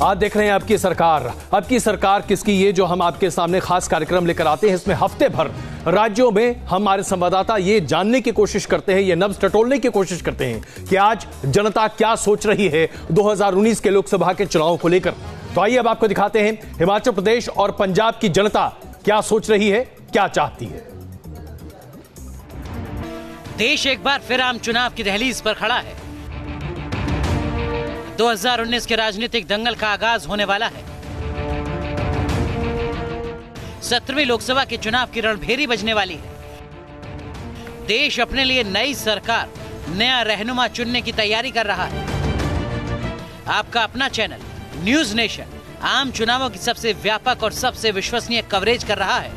आज देख रहे हैं अब की सरकार किसकी, ये जो हम आपके सामने खास कार्यक्रम लेकर आते हैं, इसमें हफ्ते भर राज्यों में हमारे संवाददाता ये जानने की कोशिश करते हैं, ये नब्ज टटोलने की कोशिश करते हैं कि आज जनता क्या सोच रही है 2019 के लोकसभा के चुनाव को लेकर। तो आइए अब आपको दिखाते हैं हिमाचल प्रदेश और पंजाब की जनता क्या सोच रही है, क्या चाहती है। देश एक बार फिर आम चुनाव की दहलीज पर खड़ा है। 2019 के राजनीतिक दंगल का आगाज होने वाला है। 17वीं लोकसभा के चुनाव की रणभेरी बजने वाली है। देश अपने लिए नई सरकार, नया रहनुमा चुनने की तैयारी कर रहा है। आपका अपना चैनल न्यूज नेशन आम चुनावों की सबसे व्यापक और सबसे विश्वसनीय कवरेज कर रहा है।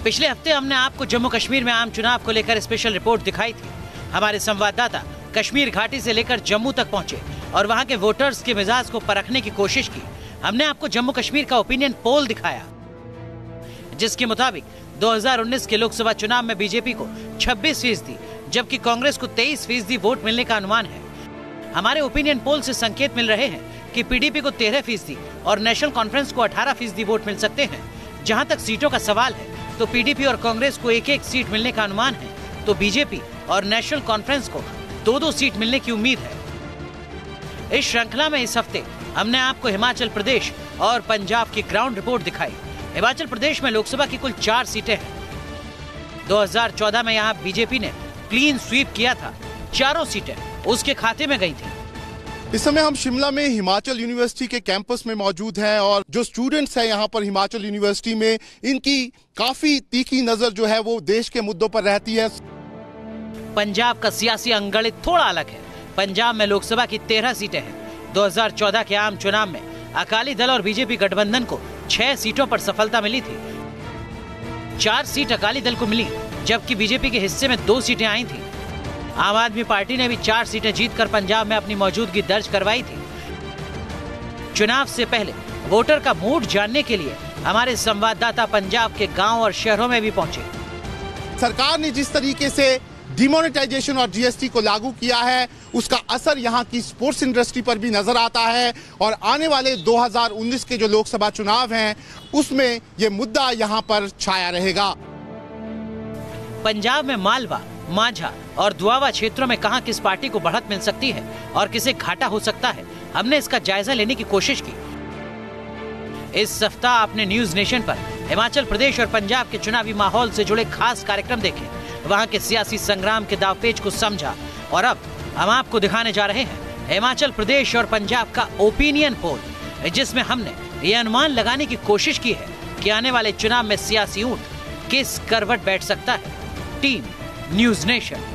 पिछले हफ्ते हमने आपको जम्मू कश्मीर में आम चुनाव को लेकर स्पेशल रिपोर्ट दिखाई थी। हमारे संवाददाता कश्मीर घाटी से लेकर जम्मू तक पहुंचे और वहां के वोटर्स के मिजाज को परखने की कोशिश की। हमने आपको जम्मू कश्मीर का ओपिनियन पोल दिखाया, जिसके मुताबिक 2019 के लोकसभा चुनाव में बीजेपी को 26%, जबकि कांग्रेस को 23% वोट मिलने का अनुमान है। हमारे ओपिनियन पोल से संकेत मिल रहे हैं कि पीडीपी को 13% और नेशनल कॉन्फ्रेंस को 18% वोट मिल सकते हैं। जहां तक सीटों का सवाल है तो पीडीपी और कांग्रेस को एक सीट मिलने का अनुमान है, तो बीजेपी और नेशनल कॉन्फ्रेंस को 2 सीट मिलने की उम्मीद है। इस श्रृंखला में इस हफ्ते हमने आपको हिमाचल प्रदेश और पंजाब की ग्राउंड रिपोर्ट दिखाई। हिमाचल प्रदेश में लोकसभा की कुल 4 सीटें हैं। 2014 में यहाँ बीजेपी ने क्लीन स्वीप किया था, 4 सीटें उसके खाते में गई थी। इस समय हम शिमला में हिमाचल यूनिवर्सिटी के कैंपस में मौजूद हैं और जो स्टूडेंट्स हैं यहाँ पर हिमाचल यूनिवर्सिटी में, इनकी काफी तीखी नजर जो है वो देश के मुद्दों पर रहती है। पंजाब का सियासी अंगणित थोड़ा अलग है। पंजाब में लोकसभा की 13 सीटें हैं। 2014 के आम चुनाव में अकाली दल और बीजेपी गठबंधन को 6 सीटों पर सफलता मिली थी। 4 सीट अकाली दल को मिली, जबकि बीजेपी के हिस्से में 2 सीटें आई थी। आम आदमी पार्टी ने भी 4 सीटें जीतकर पंजाब में अपनी मौजूदगी दर्ज करवाई थी। चुनाव से पहले वोटर का मूड जानने के लिए हमारे संवाददाता पंजाब के गांव और शहरों में भी पहुंचे। सरकार ने जिस तरीके से डिमोनेटाइजेशन और जीएसटी को लागू किया है, उसका असर यहाँ की स्पोर्ट्स इंडस्ट्री पर भी नजर आता है और आने वाले 2019 के जो लोकसभा चुनाव हैं उसमें ये मुद्दा यहाँ पर छाया रहेगा। पंजाब में मालवा, माझा और दुआवा क्षेत्रों में कहां किस पार्टी को बढ़त मिल सकती है और किसे घाटा हो सकता है, हमने इसका जायजा लेने की कोशिश की। इस सप्ताह आपने न्यूज नेशन पर हिमाचल प्रदेश और पंजाब के चुनावी माहौल से जुड़े खास कार्यक्रम देखे, वहां के सियासी संग्राम के दावपेच को समझा और अब हम आपको दिखाने जा रहे हैं हिमाचल प्रदेश और पंजाब का ओपिनियन पोल, जिसमें हमने ये अनुमान लगाने की कोशिश की है कि आने वाले चुनाव में सियासी ऊंट किस करवट बैठ सकता है। Team news nation.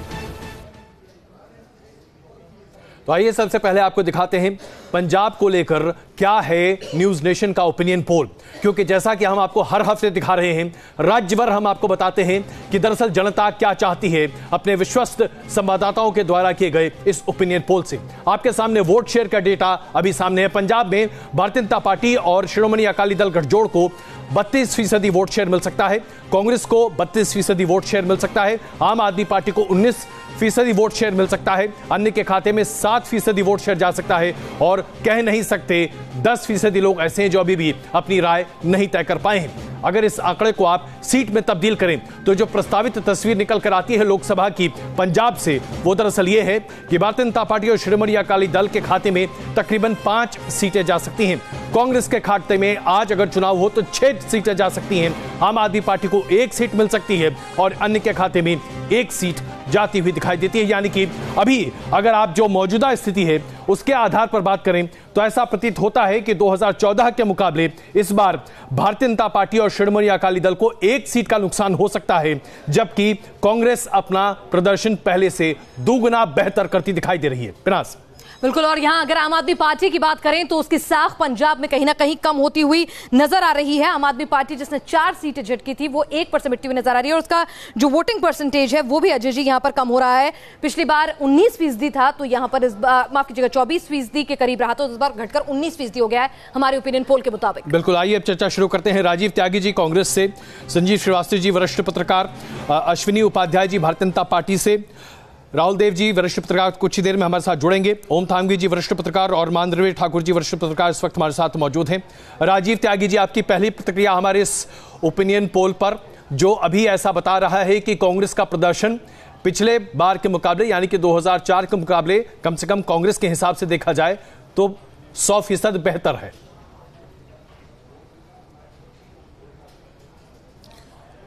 तो आइए सबसे पहले आपको दिखाते हैं पंजाब को लेकर क्या है न्यूज नेशन का ओपिनियन पोल, क्योंकि जैसा कि हम आपको हर हफ्ते दिखा रहे हैं, राज्य भर हम आपको बताते हैं कि दरअसल जनता क्या चाहती है अपने विश्वस्त संवाददाताओं के द्वारा किए गए इस ओपिनियन पोल से। आपके सामने वोट शेयर का डेटा अभी सामने है। पंजाब में भारतीय जनता पार्टी और श्रोमणी अकाली दल गठजोड़ को 32% वोट शेयर मिल सकता है, कांग्रेस को 32% वोट शेयर मिल सकता है, आम आदमी पार्टी को 19% वोट शेयर मिल सकता है, अन्य के खाते में 7% वोट शेयर जा सकता है और कह नहीं सकते 10% लोग ऐसे हैं जो अभी भी अपनी राय नहीं तय कर पाए हैं। अगर इस आंकड़े को आप सीट में तब्दील करें तो जो प्रस्तावित तस्वीर निकल कर आती है लोकसभा की पंजाब से, वो दरअसल ये है कि भारतीय जनता पार्टी और श्रोमणी अकाली दल के खाते में तकरीबन 5 सीटें जा सकती हैं। कांग्रेस के खाते में आज अगर चुनाव हो तो 6 सीटें जा सकती हैं। आम आदमी पार्टी को 1 सीट मिल सकती है और अन्य के खाते में 1 सीट जाती हुई दिखाई देती है। यानी कि अभी अगर आप जो मौजूदा स्थिति है उसके आधार पर बात करें तो ऐसा प्रतीत होता है कि 2014 के मुकाबले इस बार भारतीय जनता पार्टी और श्रोमणी अकाली दल को 1 सीट का नुकसान हो सकता है, जबकि कांग्रेस अपना प्रदर्शन पहले से 2 गुना बेहतर करती दिखाई दे रही है। पिनास बिल्कुल। और यहाँ अगर आम आदमी पार्टी की बात करें तो उसकी साख पंजाब में कहीं ना कहीं कम होती हुई नजर आ रही है। आम आदमी पार्टी जिसने 4 सीटें झटकी थी वो 1% मिटती हुई नजर आ रही है और उसका जो वोटिंग परसेंटेज है वो भी अजय जी यहाँ पर कम हो रहा है। पिछली बार 19% था तो यहाँ पर इस बार माफ कीजिएगा 24% के करीब रहा, तो इस बार घटकर 19% हो गया है हमारे ओपिनियन पोल के मुताबिक। बिल्कुल, आइए अब चर्चा शुरू करते हैं। राजीव त्यागी जी कांग्रेस से, संजीव श्रीवास्तव जी वरिष्ठ पत्रकार, अश्विनी उपाध्याय जी भारतीय जनता पार्टी से। राहुल देव जी वरिष्ठ पत्रकार कुछ ही देर में हमारे साथ जुड़ेंगे। ओम थांगवी जी वरिष्ठ पत्रकार और मानदेव ठाकुर जी वरिष्ठ पत्रकार इस वक्त हमारे साथ मौजूद हैं। राजीव त्यागी जी, आपकी पहली प्रतिक्रिया हमारे इस ओपिनियन पोल पर, जो अभी ऐसा बता रहा है कि कांग्रेस का प्रदर्शन पिछले बार के मुकाबले यानी कि 2004 के मुकाबले कम से कम कांग्रेस के हिसाब से देखा जाए तो 100% बेहतर है।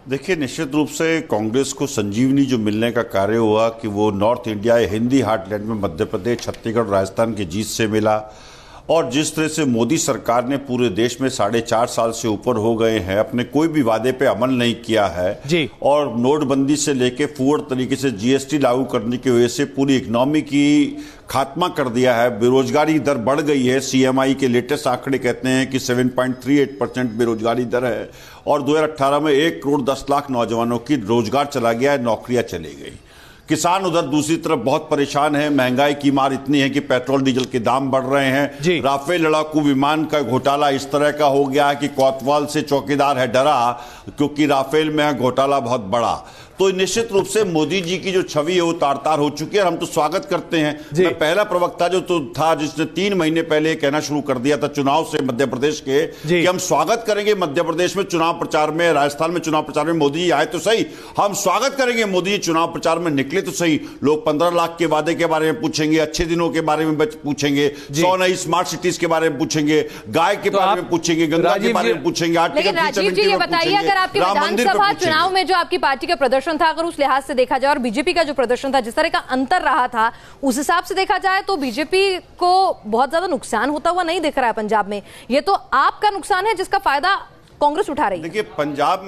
देखिए, निश्चित रूप से कांग्रेस को संजीवनी जो मिलने का कार्य हुआ कि वो नॉर्थ इंडिया हिंदी हार्टलैंड में मध्य प्रदेश, छत्तीसगढ़, राजस्थान की जीत से मिला। और जिस तरह से मोदी सरकार ने पूरे देश में 4.5 साल से ऊपर हो गए हैं, अपने कोई भी वादे पे अमल नहीं किया है जी। और नोटबंदी से लेके फूड तरीके से जीएसटी लागू करने की वजह से पूरी इकोनॉमी की खात्मा कर दिया है। बेरोजगारी दर बढ़ गई है। सीएमआई के लेटेस्ट आंकड़े कहते हैं कि 7.38% बेरोजगारी दर है और 2018 में 1 करोड़ 10 लाख नौजवानों की रोजगार चला गया है, नौकरियां चली गई। किसान उधर दूसरी तरफ बहुत परेशान है। महंगाई की मार इतनी है कि पेट्रोल डीजल के दाम बढ़ रहे हैं। राफेल लड़ाकू विमान का घोटाला इस तरह का हो गया है कि कोतवाल से चौकीदार है डरा, क्योंकि राफेल में घोटाला बहुत बड़ा। तो निश्चित रूप से मोदी जी की जो छवि है वो तार-तार हो चुकी है और हम तो स्वागत करते हैं। मैं पहला प्रवक्ता जो तो था जिसने 3 महीने पहले कहना शुरू कर दिया था चुनाव से मध्य प्रदेश के कि हम स्वागत करेंगे मध्य प्रदेश में चुनाव प्रचार में, राजस्थान में चुनाव प्रचार में मोदी जी आए तो सही, हम स्वागत करेंगे मोदी जी चुनाव प्रचार में निकले तो सही। लोग 15 लाख के वादे के बारे में पूछेंगे, अच्छे दिनों के बारे में पूछेंगे, 100 नई स्मार्ट सिटीज के बारे में पूछेंगे, गाय के बारे में पूछेंगे, गंगा के बारे में पूछेंगे। राजीव जी ये बताइए, अगर आपके विधानसभा चुनाव में जो आपकी पार्टी का प्रदर्शन था, अगर उस लिहाज से देखा जाए और बीजेपी का जो प्रदर्शन था, जिस तरह का अंतर रहा था, उस हिसाब से देखा जाए तो बीजेपी को बहुत ज्यादा नुकसान होता हुआ नहीं दिख रहा है पंजाब में। ये तो आपका नुकसान है जिसका फायदा कांग्रेस उठा रही है। देखिए पंजाब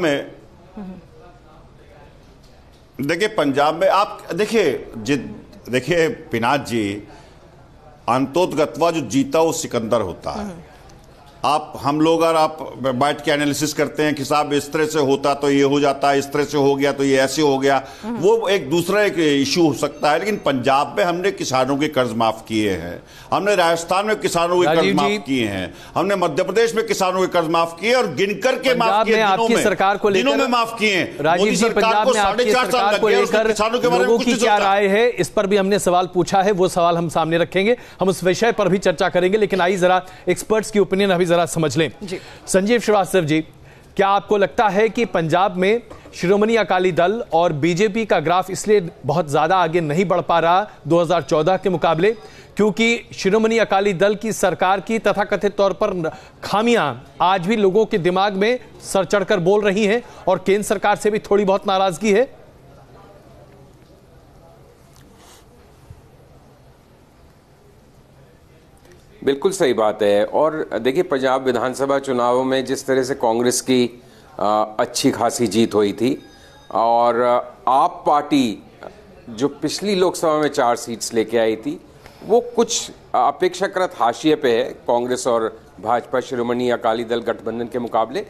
में आप देखिए पिनाक जी, अंतोतगत्वा जो जीता वो सिकंदर होता है। हम लोग अगर आप बैठ के एनालिसिस करते हैं कि साहब इस तरह से होता तो ये हो जाता, इस तरह से हो गया तो ये ऐसे हो गया, वो एक दूसरा एक इशू हो सकता है। लेकिन पंजाब में हमने किसानों के कर्ज माफ किए हैं, हमने राजस्थान में किसानों के कर्ज माफ किए हैं, हमने मध्य प्रदेश में किसानों के कर्ज माफ किए और गिनकर के माफ किए, आपकी सरकार को लेकर दिनों में माफ किए। राजीव जी, पंजाब में आपकी सरकार को लेकर लोगों की क्या राय है, इस पर भी हमने सवाल पूछा है, वो सवाल हम सामने रखेंगे, हम उस विषय पर भी चर्चा करेंगे। लेकिन आइए जरा एक्सपर्ट्स की ओपिनियन अभी जरा समझ लें। संजीव श्रीवास्तव जी, क्या आपको लगता है कि पंजाब में शिरोमणि अकाली दल और बीजेपी का ग्राफ इसलिए बहुत ज्यादा आगे नहीं बढ़ पा रहा 2014 के मुकाबले क्योंकि शिरोमणि अकाली दल की सरकार की तथाकथित तौर पर खामियां आज भी लोगों के दिमाग में सर चढ़कर बोल रही हैं और केंद्र सरकार से भी थोड़ी बहुत नाराजगी है? बिल्कुल सही बात है। और देखिए, पंजाब विधानसभा चुनावों में जिस तरह से कांग्रेस की अच्छी खासी जीत हुई थी और आप पार्टी जो पिछली लोकसभा में 4 सीट्स लेके आई थी, वो कुछ अपेक्षाकृत हाशिए पे है कांग्रेस और भाजपा शिरोमणि अकाली दल गठबंधन के मुकाबले।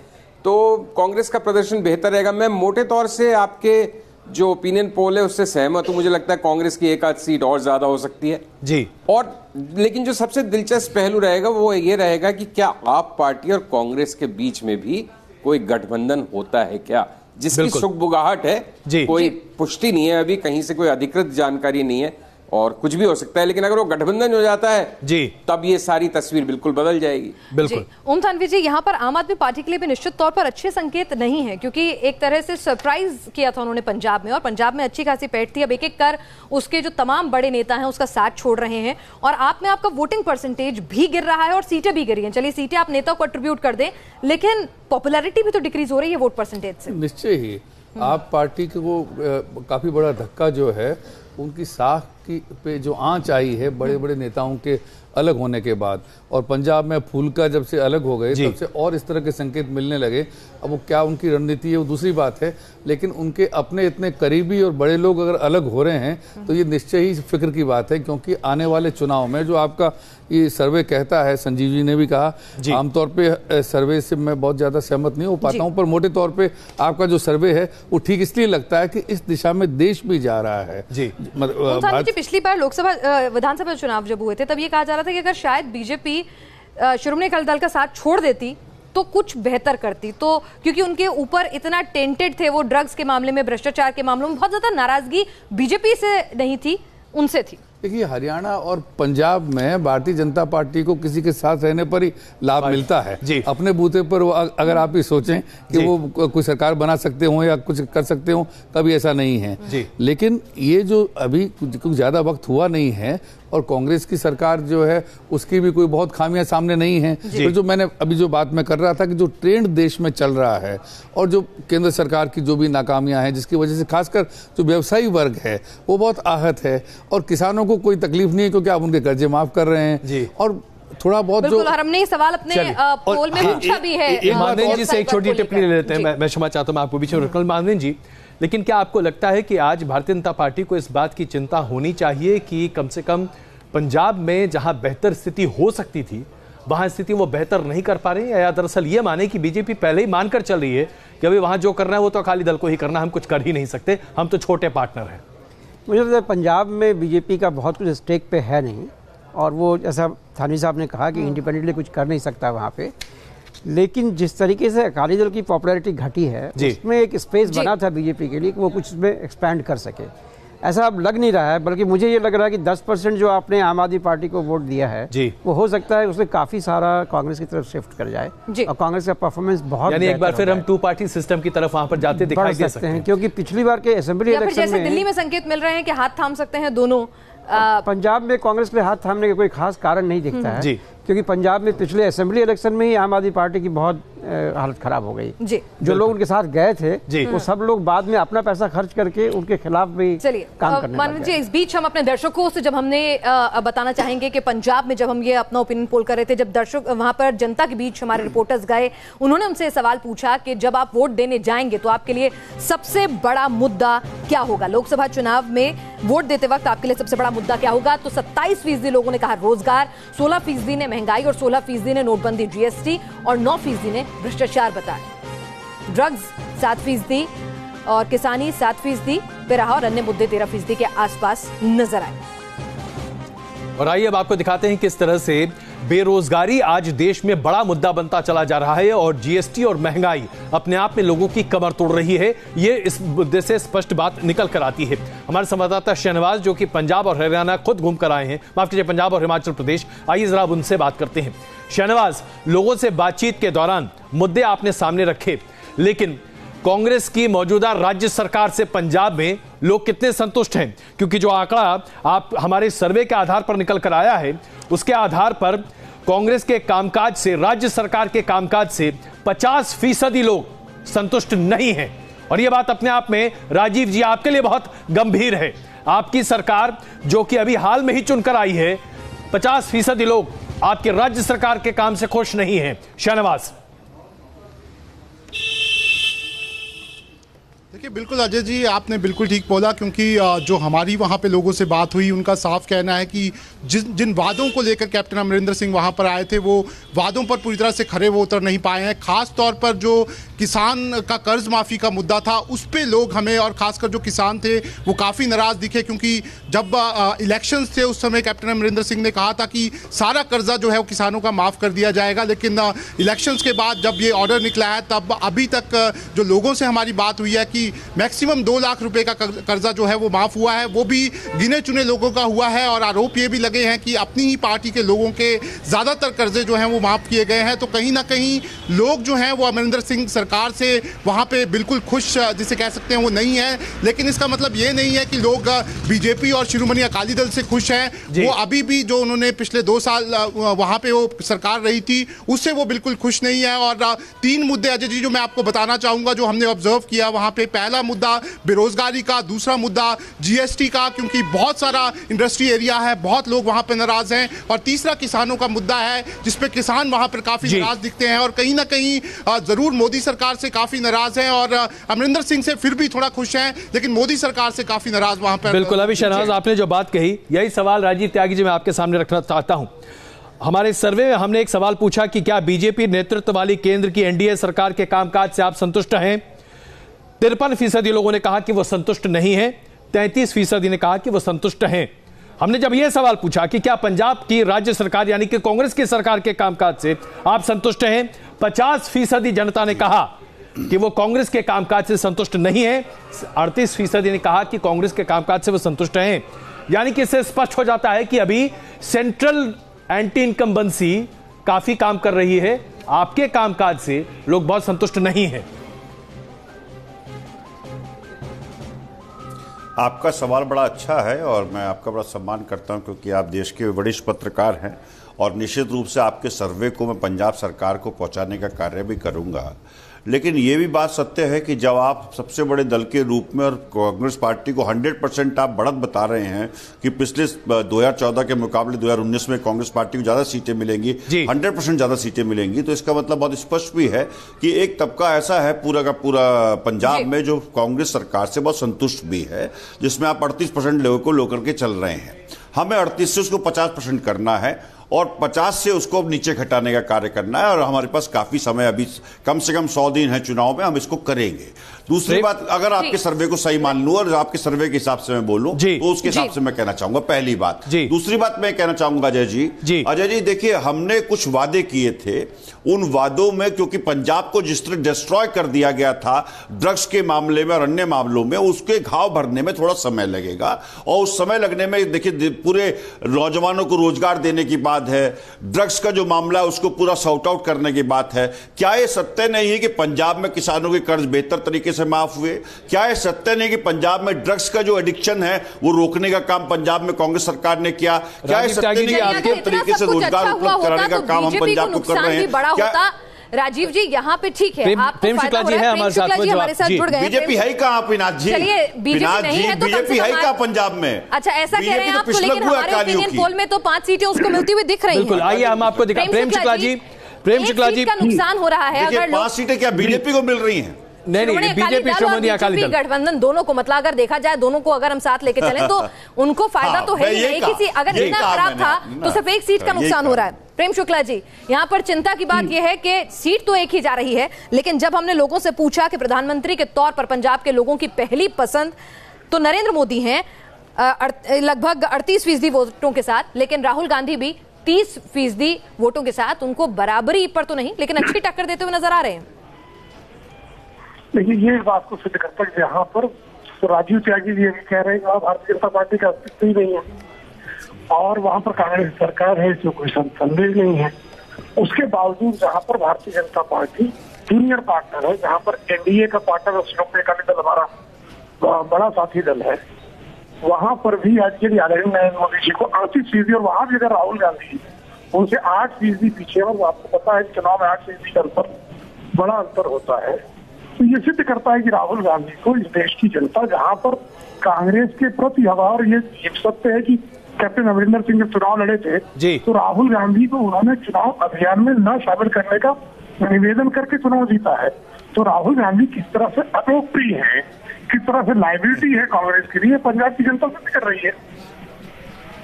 तो कांग्रेस का प्रदर्शन बेहतर रहेगा। मैं मोटे तौर से आपके जो ओपिनियन पोल है उससे सहमत हूं। मुझे लगता है कांग्रेस की 1 आध सीट और ज्यादा हो सकती है जी। और लेकिन जो सबसे दिलचस्प पहलू रहेगा वो ये रहेगा कि क्या आप पार्टी और कांग्रेस के बीच में भी कोई गठबंधन होता है क्या, जिसकी सुगबुगाहट है, कोई पुष्टि नहीं है अभी, कहीं से कोई अधिकृत जानकारी नहीं है और कुछ भी हो सकता है। लेकिन अगर वो गठबंधन हो जाता है जी, तब ये सारी तस्वीर बिल्कुल बदल जाएगी। बिल्कुल। ओम थानवी जी, यहाँ पर आम आदमी पार्टी के लिए भी निश्चित तौर पर अच्छे संकेत नहीं है, क्योंकि एक तरह से सरप्राइज किया था उन्होंने पंजाब में और पंजाब में अच्छी खासी पैठ थी। अब एक एक कर उसके जो तमाम बड़े नेता हैं उसका साथ छोड़ रहे हैं और आप में आपका वोटिंग परसेंटेज भी गिर रहा है और सीटें भी गिरी हैं। चलिए सीटें आप नेता को अट्रीब्यूट कर दें, लेकिन पॉपुलैरिटी भी तो डिक्रीज हो रही है वोट परसेंटेज से। निश्चय ही आप पार्टी को काफी बड़ा धक्का जो है उनकी साख की पे जो आंच आई है बड़े बड़े नेताओं के अलग होने के बाद, और पंजाब में फूलका जब से अलग हो गए तब से और इस तरह के संकेत मिलने लगे। अब वो क्या उनकी रणनीति है वो दूसरी बात है, लेकिन उनके अपने इतने करीबी और बड़े लोग अगर अलग हो रहे हैं तो ये निश्चय ही फिक्र की बात है। क्योंकि आने वाले चुनाव में जो आपका ये सर्वे कहता है, संजीव जी ने भी कहा, आमतौर पे सर्वे से मैं बहुत ज्यादा सहमत नहीं हो पाता हूं, पर मोटे तौर पे आपका जो सर्वे है वो ठीक इसलिए लगता है कि इस दिशा में देश भी जा रहा है। जी, पिछली बार लोकसभा विधानसभा चुनाव जब हुए थे तब ये कहा जा रहा था कि अगर शायद बीजेपी शिरोमणि अकाली दल का साथ छोड़ देती तो कुछ बेहतर करती। तो क्योंकि उनके ऊपर इतना टेंटेड थे वो ड्रग्स के मामले में, भ्रष्टाचार के मामलों में, बहुत ज्यादा नाराजगी बीजेपी से नहीं थी, उनसे थी। देखिए, हरियाणा और पंजाब में भारतीय जनता पार्टी को किसी के साथ रहने पर ही लाभ मिलता है। अपने बूते पर अगर आप ही सोचें कि वो कोई सरकार बना सकते हो या कुछ कर सकते हो, कभी ऐसा नहीं है। लेकिन ये जो अभी कुछ ज्यादा वक्त हुआ नहीं है और कांग्रेस की सरकार जो है उसकी भी कोई बहुत खामियां सामने नहीं है। तो जो मैंने अभी जो बात मैं कर रहा था कि जो ट्रेंड देश में चल रहा है और जो केंद्र सरकार की जो भी नाकामियां हैं, जिसकी वजह से खासकर जो व्यवसायी वर्ग है वो बहुत आहत है, और किसानों को कोई तकलीफ नहीं है क्योंकि आप उनके कर्जे माफ कर रहे हैं। और थोड़ा बहुत जो हमने सवाल अपने पोल में पूछा भी है। मानवेंद्र जी से एक छोटी टिप्पणी ले लेते हैं, मैं क्षमा चाहता हूं, मैं आपको बीच में रोकूं। मानवेंद्र जी, लेकिन क्या आपको लगता है कि आज भारतीय जनता पार्टी को इस बात की चिंता होनी चाहिए कि कम से कम पंजाब में जहां बेहतर स्थिति हो सकती थी वहां स्थिति वो बेहतर नहीं कर पा रही है, या दरअसल ये माने कि बीजेपी पहले ही मानकर चल रही है कि अभी वहां जो करना है वो तो अकाली दल को ही करना, हम कुछ कर ही नहीं सकते, हम तो छोटे पार्टनर हैं? मुझे लगता है पंजाब में बीजेपी का बहुत कुछ स्टेक पे है नहीं, और वो जैसा थानवी साहब ने कहा कि इंडिपेंडेंटली कुछ कर नहीं सकता वहाँ पे। लेकिन जिस तरीके से अकाली दल की पॉपुलैरिटी घटी है, उसमें एक स्पेस बना था बीजेपी के लिए कि वो कुछ उसमें एक्सपैंड कर सके। ऐसा अब लग नहीं रहा है, बल्कि मुझे ये लग रहा है कि 10% जो आपने आम आदमी पार्टी को वोट दिया है वो हो सकता है उसमें काफी सारा कांग्रेस की तरफ शिफ्ट कर जाए, और कांग्रेस का परफॉर्मेंस बहुत, यानी एक बार फिर हम 2 पार्टी सिस्टम की तरफ वहां पर जाते दिखाई दे सकते हैं। क्योंकि पिछली बार के असेंबली इलेक्शन में दिल्ली में संकेत मिल रहे हैं कि हाथ थाम सकते हैं दोनों। पंजाब में कांग्रेस के हाथ थामने का कोई खास कारण नहीं दिखता है, क्योंकि पंजाब में पिछले असेंबली इलेक्शन में ही आम आदमी पार्टी की बहुत हालत खराब हो गई। जो लोग उनके साथ गए थे वो सब लोग बाद में अपना पैसा खर्च करके उनके खिलाफ भी काम करने लग गए। इस बीच हम अपने दर्शकों से जब हमने बताना चाहेंगे कि पंजाब में जब हम ये अपना ओपिनियन पोल कर रहे थे, जब दर्शक वहां पर जनता के बीच हमारे रिपोर्टर्स गए, उन्होंने हमसे सवाल पूछा कि जब आप वोट देने जाएंगे तो आपके लिए सबसे बड़ा मुद्दा क्या होगा? लोकसभा चुनाव में वोट देते वक्त आपके लिए सबसे बड़ा मुद्दा क्या होगा? तो 27% लोगों ने कहा रोजगार, 16% ने महंगाई और 16% ने नोटबंदी जीएसटी और 9% ने भ्रष्टाचार बताया। ड्रग्स 7% और किसानी 7% पे रहा, और अन्य मुद्दे 13% के आसपास नजर आए। और आइए अब आपको दिखाते हैं किस तरह से बेरोजगारी आज देश में बड़ा मुद्दा बनता चला जा रहा है और जीएसटी और महंगाई अपने आप में लोगों की कमर तोड़ रही है। ये इस मुद्दे से स्पष्ट बात निकल कर आती है। हमारे संवाददाता शहनवाज जो कि पंजाब और हरियाणा खुद घूम कर आए हैं, माफ कीजिए पंजाब और हिमाचल प्रदेश, आइए जरा उनसे बात करते हैं। शहनवाज, लोगों से बातचीत के दौरान मुद्दे आपने सामने रखे, लेकिन कांग्रेस की मौजूदा राज्य सरकार से पंजाब में लोग कितने संतुष्ट हैं? क्योंकि जो आंकड़ा आप हमारे सर्वे के आधार पर निकल कर आया है, उसके आधार पर कांग्रेस के कामकाज से, राज्य सरकार के कामकाज से 50% लोग संतुष्ट नहीं हैं। और यह बात अपने आप में राजीव जी आपके लिए बहुत गंभीर है। आपकी सरकार जो कि अभी हाल में ही चुनकर आई है, 50% लोग आपके राज्य सरकार के काम से खुश नहीं हैं। शहनवाज। देखिए, बिल्कुल अजय जी, आपने बिल्कुल ठीक बोला, क्योंकि जो हमारी वहाँ पे लोगों से बात हुई उनका साफ कहना है कि जिन वादों को लेकर कैप्टन अमरिंदर सिंह वहाँ पर आए थे वो वादों पर पूरी तरह से खरे वो उतर नहीं पाए हैं। खास तौर पर जो किसान का कर्ज माफ़ी का मुद्दा था उस पर लोग हमें, और खासकर जो किसान थे वो काफ़ी नाराज़ दिखे, क्योंकि जब इलेक्शंस थे उस समय कैप्टन अमरिंदर सिंह ने कहा था कि सारा कर्जा जो है वो किसानों का माफ़ कर दिया जाएगा। लेकिन इलेक्शंस के बाद जब ये ऑर्डर निकला है तब अभी तक जो लोगों से हमारी बात हुई है कि मैक्सिमम 2 लाख रुपए का कर्जा जो है वो माफ हुआ है, वो भी गिने चुने लोगों का हुआ है। और आरोप ये भी लगे हैं कि अपनी ही पार्टी के लोगों के ज्यादातर कर्जे जो हैं वो माफ किए गए हैं। तो कहीं ना कहीं लोग जो हैं वो अमरिंदर सिंह सरकार से वहां पे बिल्कुल खुश जिसे कह सकते हैं वो नहीं है। लेकिन इसका मतलब ये नहीं है कि लोग बीजेपी और शिरोमणि अकाली दल से खुश हैं। वो अभी भी जो उन्होंने पिछले 2 साल वहां पे वो सरकार रही थी उससे वो बिल्कुल खुश नहीं है। और 3 मुद्दे अजय जी जो मैं आपको बताना चाहूंगा जो हमने ऑब्जर्व किया वहां पे, पहला मुद्दा बेरोजगारी का, दूसरा मुद्दा जीएसटी का, क्योंकि बहुत सारा इंडस्ट्री एरिया है, बहुत लोग वहां पे नाराज हैं, और तीसरा किसानों का मुद्दा है जिसपे किसान वहां पर काफी नाराज दिखते हैं। और कहीं ना कहीं जरूर मोदी सरकार से काफी नाराज हैं और अमरिंदर सिंह से फिर भी थोड़ा खुश हैं, लेकिन मोदी सरकार से काफी नाराज वहां पर। बिल्कुल, अभी शहनाज आपने जो बात कही, यही सवाल राजीव त्यागी जी मैं आपके सामने रखना चाहता हूं। हमारे सर्वे में हमने एक सवाल पूछा कि क्या बीजेपी नेतृत्व वाली केंद्र की एनडीए सरकार के कामकाज से आप संतुष्ट हैं? 53% लोगों ने कहा कि वो संतुष्ट नहीं है, 33% ने कहा कि वो संतुष्ट हैं। हमने जब यह सवाल पूछा कि क्या पंजाब की राज्य सरकार यानी कि कांग्रेस की सरकार के कामकाज से आप संतुष्ट हैं, 50% जनता ने कहा कि वो कांग्रेस के कामकाज से संतुष्ट नहीं है, 38% ने कहा कि कांग्रेस के कामकाज से वो संतुष्ट हैं। यानी कि इससे स्पष्ट हो जाता है कि अभी सेंट्रल एंटी इनकम्बेंसी काफी काम कर रही है, आपके कामकाज से लोग बहुत संतुष्ट नहीं हैं। आपका सवाल बड़ा अच्छा है और मैं आपका बड़ा सम्मान करता हूं क्योंकि आप देश के वरिष्ठ पत्रकार हैं और निश्चित रूप से आपके सर्वे को मैं पंजाब सरकार को पहुंचाने का कार्य भी करूंगा। लेकिन ये भी बात सत्य है कि जब आप सबसे बड़े दल के रूप में और कांग्रेस पार्टी को 100% आप बढ़त बता रहे हैं कि पिछले 2014 के मुकाबले 2019 में कांग्रेस पार्टी को ज्यादा सीटें मिलेंगी, 100% ज्यादा सीटें मिलेंगी, तो इसका मतलब बहुत स्पष्ट भी है कि एक तबका ऐसा है पूरा का पूरा पंजाब में जो कांग्रेस सरकार से बहुत संतुष्ट भी है, जिसमें आप 38% लोगों को लेकर के चल रहे हैं। हमें 38 से उसको 50% करना है और 50 से उसको नीचे घटाने का कार्य करना है और हमारे पास काफी समय, अभी कम से कम 100 दिन है चुनाव में, हम इसको करेंगे। दूसरी बात, अगर आपके सर्वे को सही मान लूं और आपके सर्वे के हिसाब से मैं बोलूं तो उसके हिसाब से मैं कहना चाहूंगा, पहली बात। दूसरी बात मैं कहना चाहूंगा अजय जी, देखिए हमने कुछ वादे किए थे, उन वादों में क्योंकि पंजाब को जिस तरह डिस्ट्रॉय कर दिया गया था ड्रग्स के मामले में और अन्य मामलों में, उसके घाव भरने में थोड़ा समय लगेगा और उस समय लगने में देखिए पूरे नौजवानों को रोजगार देने की बात है, ड्रग्स का जो मामला है उसको पूरा सॉर्ट आउट करने की बात है। क्या यह सत्य नहीं है कि पंजाब में किसानों के कर्ज बेहतर तरीके से माफ हुए? क्या यह सत्य नहीं कि पंजाब में ड्रग्स का जो एडिक्शन है वो रोकने का काम पंजाब में कांग्रेस सरकार ने किया? क्या यह सत्य नहीं कि आपके तरीके से रोजगार उपलब्ध कराने का काम हम पंजाब को कर रहे हैं? राजीव जी यहाँ पे ठीक है, आप प्रेम शुक्ला जी है हमारे साथ जुड़ गए। बीजेपी है कहाँ पिनाथ जी? चलिए बीजेपी है कहाँ पंजाब में? अच्छा ऐसा कह रहे हैं आप, लेकिन हमारे ओपिनियन पोल में तो 5 सीटें उसको मिलती हुई दिख रही हैं। आइए हम आपको दिखा, प्रेम शुक्ला जी का नुकसान हो रहा है। अगर 5 सीटें क्या बीजेपी को मिल रही हैं? नहीं, बीजेपी श्रोमणी अकाली दल गठबंधन दोनों को, मतलब अगर देखा जाए दोनों को अगर हम साथ लेके चलें तो उनको फायदा तो है ही नहीं। किसी अगर इतना खराब था तो सिर्फ एक सीट का नुकसान हो रहा है। प्रेम शुक्ला जी, यहाँ पर चिंता की बात यह है कि सीट तो एक ही जा रही है, लेकिन जब हमने लोगों से पूछा कि प्रधानमंत्री के तौर पर पंजाब के लोगों की पहली पसंद तो नरेंद्र मोदी हैं लगभग 38% वोटों के साथ, लेकिन राहुल गांधी भी 30% वोटों के साथ, उनको बराबरी पर तो नहीं लेकिन अच्छी टक्कर देते हुए नजर आ रहे हैं। देखिए ये बात को सिद्ध करता है यहाँ पर तो राजीव त्यागी जी भी कह रहे हैं कि भारतीय जनता पार्टी का अस्तित्व ही नहीं है और वहां पर कांग्रेस सरकार है, इसमें कोई संदेह नहीं है। उसके बावजूद जहां पर Bharatiya Janata party junior partner है, जहां पर एनडीए का पार्टनर श्रोमणी अकाली दल हमारा बड़ा साथी दल है, वहां पर भी आज के नरेंद्र मोदी जी को 38% और वहां भी अगर राहुल गांधी उनसे 8% पीछे, और आपको पता है चुनाव में 8% का अंतर बड़ा अंतर होता है, तो ये सिद्ध करता है कि राहुल गांधी को इस देश की जनता, जहां पर कांग्रेस के प्रति हवा, और ये सत्य है कि कैप्टन अमरिंदर सिंह जब चुनाव लड़े थे तो राहुल गांधी को उन्होंने चुनाव अभियान में न शामिल करने का निवेदन करके चुनाव जीता है। तो राहुल गांधी किस तरह से अलोकप्रिय है, किस तरह से लाइबिलिटी है कांग्रेस के लिए, पंजाब की जनता सिद्ध कर रही है।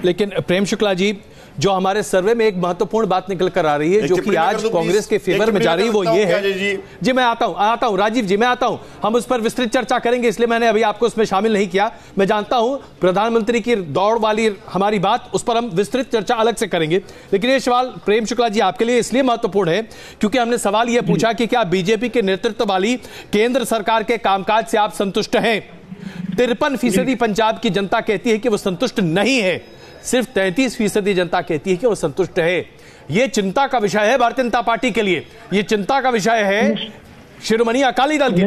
लेकिन प्रेम शुक्ला जी, जो हमारे सर्वे में एक महत्वपूर्ण बात निकल कर आ रही है जो कि आज कांग्रेस के फेवर में जा रही है वो ये है जी, मैं आता हूं राजीव जी, मैं आता हूं, हम उस पर विस्तृत चर्चा करेंगे, इसलिए मैंने अभी आपको उसमें शामिल नहीं किया। मैं जानता हूं प्रधानमंत्री की दौड़ वाली हमारी बात, उस पर हम विस्तृत चर्चा अलग से करेंगे, लेकिन ये सवाल प्रेम शुक्ला जी आपके लिए इसलिए महत्वपूर्ण है क्योंकि हमने सवाल यह पूछा कि क्या बीजेपी के नेतृत्व वाली केंद्र सरकार के कामकाज से आप संतुष्ट हैं? 53% पंजाब की जनता कहती है कि वो संतुष्ट नहीं है, सिर्फ 33% जनता कहती है कि वो संतुष्ट है। ये चिंता का विषय है भारतीय जनता पार्टी के लिए, ये चिंता का विषय है श्रोमणी अकाली दल के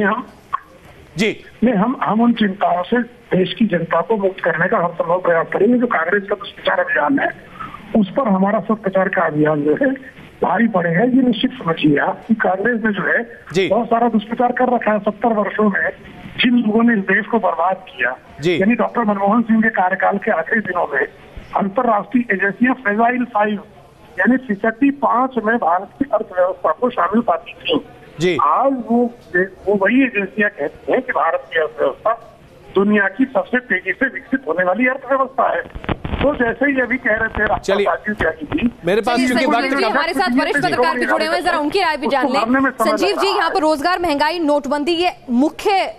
जी। नहीं, हम उन चिंताओं से देश की जनता को मुक्त करने का हर संभव प्रयास करेंगे। जो कांग्रेस का दुष्प्रचार अभियान है उस पर हमारा सत्प्रचार का अभियान जो है भारी पड़ेगा। ये निश्चित समझिए आप कि कांग्रेस ने जो है बहुत सारा दुष्प्रचार कर रखा है 70 वर्षों में। जिन लोगों ने इस देश को बर्बाद किया, यानी डॉक्टर मनमोहन सिंह के कार्यकाल के आखिरी दिनों में अंतर्राष्ट्रीय एजेंसियां फ्रेजाइल 5 यानी फिसड्डी 5 में भारत की अर्थव्यवस्था को शामिल पाती थी। आज वो वही एजेंसियां कहती हैं कि भारत की अर्थव्यवस्था दुनिया की सबसे तेजी से विकसित होने वाली अर्थव्यवस्था है। तो जैसे ही अभी कह रहे थे राजीव त्यागी जी, मेरे पास हमारे साथ वरिष्ठ पत्रकार भी जुड़े हुए, जरा उनकी राय भी जान लें। संजीव जी, यहाँ पर रोजगार, महंगाई, नोटबंदी, ये मुख्य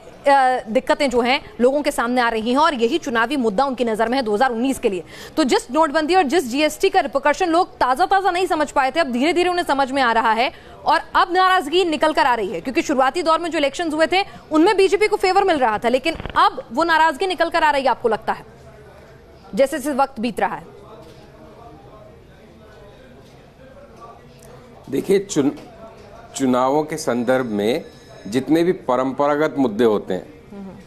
दिक्कतें जो हैं लोगों के सामने आ रही हैं और यही चुनावी मुद्दा उनकी नजर में है 2019 के लिए। तो जिस नोटबंदी और जिस जीएसटी का रिपरकशन लोग ताजा नहीं समझ पाए थे, अब धीरे धीरे उन्हें समझ में आ रहा है और अब नाराजगी निकल कर आ रही है, क्योंकि शुरुआती दौर में जो इलेक्शंस हुए थे उनमें बीजेपी को फेवर मिल रहा था, लेकिन अब वो नाराजगी निकल कर आ रही है, आपको लगता है जैसे जैसे वक्त बीत रहा है? देखिए, चुनावों के संदर्भ में जितने भी परंपरागत मुद्दे होते हैं,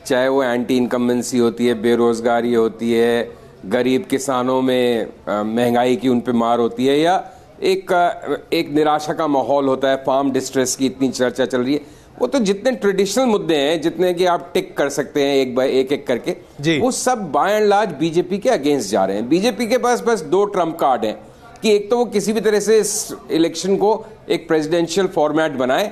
चाहे वो एंटी इनकम्बेंसी होती है, बेरोजगारी होती है, गरीब किसानों में महंगाई की उन पे मार होती है, या एक निराशा का माहौल होता है, फार्म डिस्ट्रेस की इतनी चर्चा चल रही है, वो तो जितने ट्रेडिशनल मुद्दे हैं, जितने कि आप टिक कर सकते हैं एक बाय एक करके, वो सब बाय एंड लार्ज बीजेपी के अगेंस्ट जा रहे हैं। बीजेपी के पास बस दो ट्रम्प कार्ड हैं कि एक तो वो किसी भी तरह से इस इलेक्शन को एक प्रेसिडेंशियल फॉर्मेट बनाए,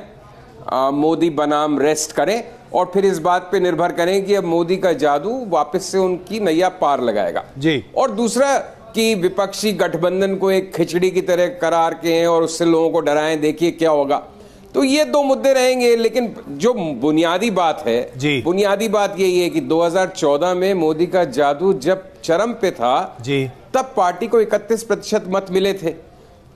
मोदी बनाम रेस्ट करें और फिर इस बात पे निर्भर करें कि अब मोदी का जादू वापस से उनकी नैया पार लगाएगा जी। और दूसरा कि विपक्षी गठबंधन को एक खिचड़ी की तरह करार के हैं और उससे लोगों को डराएं, देखिए क्या होगा। तो ये दो मुद्दे रहेंगे, लेकिन जो बुनियादी बात है, बुनियादी बात यही है कि 2014 में मोदी का जादू जब चरम पे था जी, तब पार्टी को 31% मत मिले थे।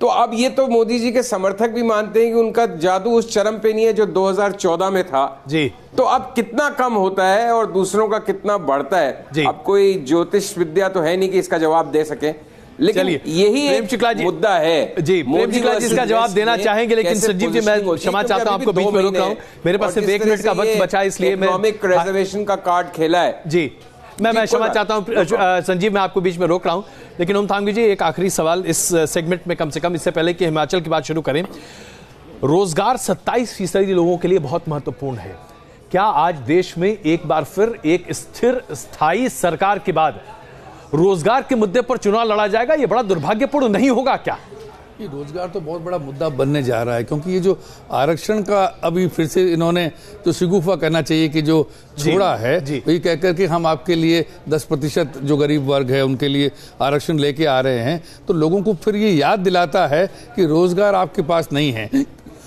तो अब ये तो मोदी जी के समर्थक भी मानते हैं कि उनका जादू उस चरम पे नहीं है जो 2014 में था जी। तो अब कितना कम होता है और दूसरों का कितना बढ़ता है, अब कोई ज्योतिष विद्या तो है नहीं कि इसका जवाब दे सके, लेकिन यही एक मुद्दा है जी। प्रेम शुक्ला जी इसका जवाब देना चाहेंगे, लेकिन संजीव जी मैं क्षमा चाहता हूं, आपको बीच में रोक रहा हूं, मेरे पास सिर्फ 1 मिनट का वक्त बचा है, इसलिए मैं इकोनॉमिक रिजर्वेशन का कार्ड खेला है जी। मैं क्षमा चाहता हूं संजीव, मैं आपको बीच में रोक रहा हूं, लेकिन ओमथांगी जी एक आखिरी सवाल इस सेगमेंट में, कम से कम इससे पहले कि हिमाचल की बात शुरू करें। रोजगार 27% लोगों के लिए बहुत महत्वपूर्ण है। क्या आज देश में एक बार फिर एक स्थिर स्थायी सरकार के बाद रोजगार के मुद्दे पर चुनाव लड़ा जाएगा? यह बड़ा दुर्भाग्यपूर्ण नहीं होगा क्या? ये रोजगार तो बहुत बड़ा मुद्दा बनने जा रहा है, क्योंकि ये जो आरक्षण का अभी फिर से इन्होंने जो शिगुफा करना चाहिए कि जो छोड़ा है, वही कहकर के हम आपके लिए 10% जो गरीब वर्ग है उनके लिए आरक्षण लेके आ रहे हैं, तो लोगों को फिर ये याद दिलाता है कि रोजगार आपके पास नहीं है।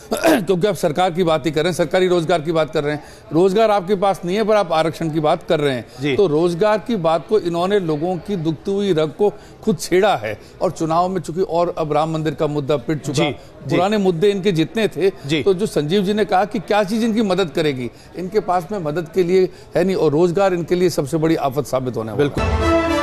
क्योंकि आप सरकार की बात ही कर रहे हैं, सरकारी रोजगार की बात कर रहे हैं, रोजगार आपके पास नहीं है पर आप आरक्षण की बात कर रहे हैं। तो रोजगार की बात को इन्होंने लोगों की दुखती हुई रग को खुद छेड़ा है, और चुनाव में चूंकि और अब राम मंदिर का मुद्दा पिट चुका, पुराने मुद्दे इनके जितने थे, तो जो संजीव जी ने कहा कि क्या चीज इनकी मदद करेगी, इनके पास में मदद के लिए है नहीं, और रोजगार इनके लिए सबसे बड़ी आफत साबित होने वाला है। बिल्कुल।